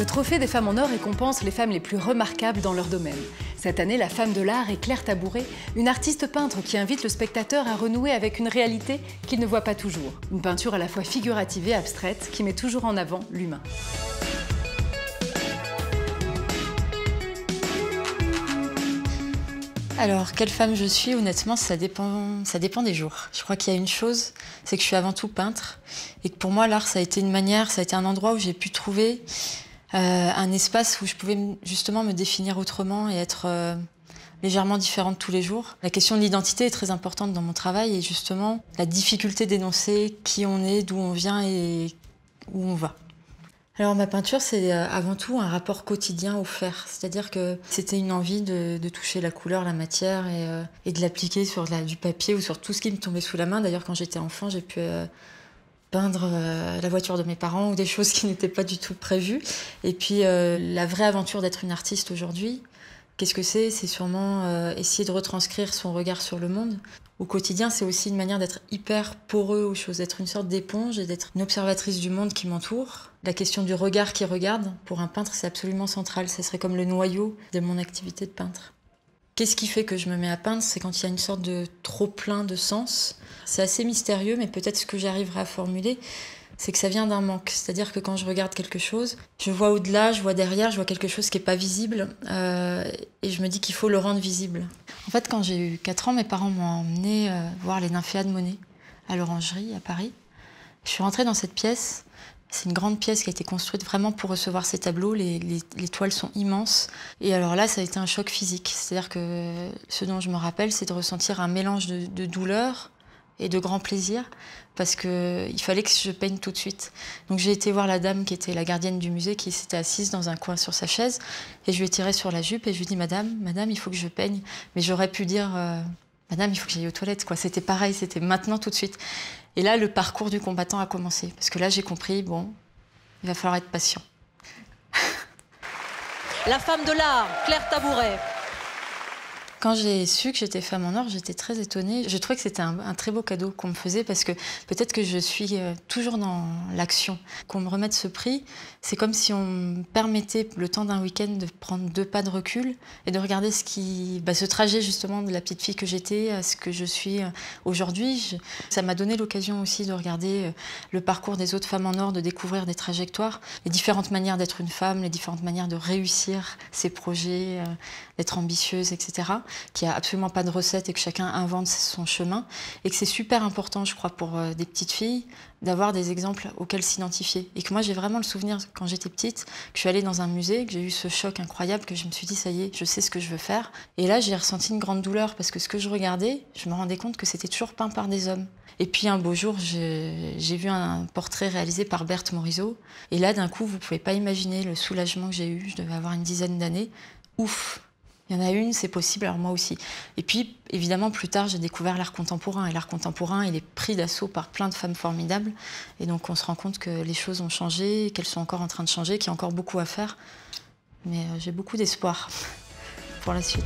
Le Trophée des femmes en or récompense les femmes les plus remarquables dans leur domaine. Cette année, la femme de l'art est Claire Tabouret, une artiste peintre qui invite le spectateur à renouer avec une réalité qu'il ne voit pas toujours. Une peinture à la fois figurative et abstraite qui met toujours en avant l'humain. Alors, quelle femme je suis, honnêtement, ça dépend des jours. Je crois qu'il y a une chose, c'est que je suis avant tout peintre. Et que pour moi, l'art, ça a été une manière, ça a été un endroit où j'ai pu trouver un espace où je pouvais justement me définir autrement et être légèrement différente tous les jours. La question de l'identité est très importante dans mon travail et justement, la difficulté d'énoncer qui on est, d'où on vient et où on va. Alors ma peinture, c'est avant tout un rapport quotidien au faire. C'est-à-dire que c'était une envie de toucher la couleur, la matière et de l'appliquer sur du papier ou sur tout ce qui me tombait sous la main. D'ailleurs, quand j'étais enfant, j'ai pu peindre la voiture de mes parents ou des choses qui n'étaient pas du tout prévues. Et puis la vraie aventure d'être une artiste aujourd'hui, qu'est-ce que c'est? C'est sûrement essayer de retranscrire son regard sur le monde. Au quotidien, c'est aussi une manière d'être hyper poreux aux choses, d'être une sorte d'éponge et d'être une observatrice du monde qui m'entoure. La question du regard qui regarde, pour un peintre, c'est absolument central. Ce serait comme le noyau de mon activité de peintre. Qu'est-ce qui fait que je me mets à peindre? C'est quand il y a une sorte de trop-plein de sens. C'est assez mystérieux, mais peut-être ce que j'arriverai à formuler, c'est que ça vient d'un manque. C'est-à-dire que quand je regarde quelque chose, je vois au-delà, je vois derrière, je vois quelque chose qui n'est pas visible et je me dis qu'il faut le rendre visible. En fait, quand j'ai eu 4 ans, mes parents m'ont emmenée voir les Nymphéas de Monet à l'Orangerie, à Paris. Je suis rentrée dans cette pièce. C'est une grande pièce qui a été construite vraiment pour recevoir ces tableaux. Les toiles sont immenses. Et alors là, ça a été un choc physique. C'est-à-dire que ce dont je me rappelle, c'est de ressentir un mélange de douleur et de grand plaisir, parce qu'il fallait que je peigne tout de suite. Donc j'ai été voir la dame qui était la gardienne du musée, qui s'était assise dans un coin sur sa chaise, et je lui ai tiré sur la jupe et je lui ai dit « Madame, il faut que je peigne ». Mais j'aurais pu dire « Madame, il faut que j'aille aux toilettes ». C'était pareil, c'était maintenant tout de suite. Et là, le parcours du combattant a commencé, parce que là, j'ai compris, bon, il va falloir être patient. La femme de l'art, Claire Tabouret. Quand j'ai su que j'étais femme en or, j'étais très étonnée. Je trouvais que c'était un très beau cadeau qu'on me faisait parce que peut-être que je suis toujours dans l'action. Qu'on me remette ce prix, c'est comme si on me permettait le temps d'un week-end de prendre 2 pas de recul et de regarder ce trajet justement de la petite fille que j'étais à ce que je suis aujourd'hui. Ça m'a donné l'occasion aussi de regarder le parcours des autres femmes en or, de découvrir des trajectoires, les différentes manières d'être une femme, les différentes manières de réussir ses projets, d'être ambitieuse, etc. Qu'il n'y a absolument pas de recette et que chacun invente son chemin. Et que c'est super important, je crois, pour des petites filles, d'avoir des exemples auxquels s'identifier. Et que moi, j'ai vraiment le souvenir, quand j'étais petite, que je suis allée dans un musée, que j'ai eu ce choc incroyable, que je me suis dit, ça y est, je sais ce que je veux faire. Et là, j'ai ressenti une grande douleur, parce que ce que je regardais, je me rendais compte que c'était toujours peint par des hommes. Et puis un beau jour, j'ai vu un portrait réalisé par Berthe Morisot. Et là, d'un coup, vous ne pouvez pas imaginer le soulagement que j'ai eu. Je devais avoir une dizaine d'années. Ouf! Il y en a une, c'est possible, alors moi aussi. Et puis, évidemment, plus tard, j'ai découvert l'art contemporain. Et l'art contemporain, il est pris d'assaut par plein de femmes formidables. Et donc, on se rend compte que les choses ont changé, qu'elles sont encore en train de changer, qu'il y a encore beaucoup à faire. Mais j'ai beaucoup d'espoir pour la suite.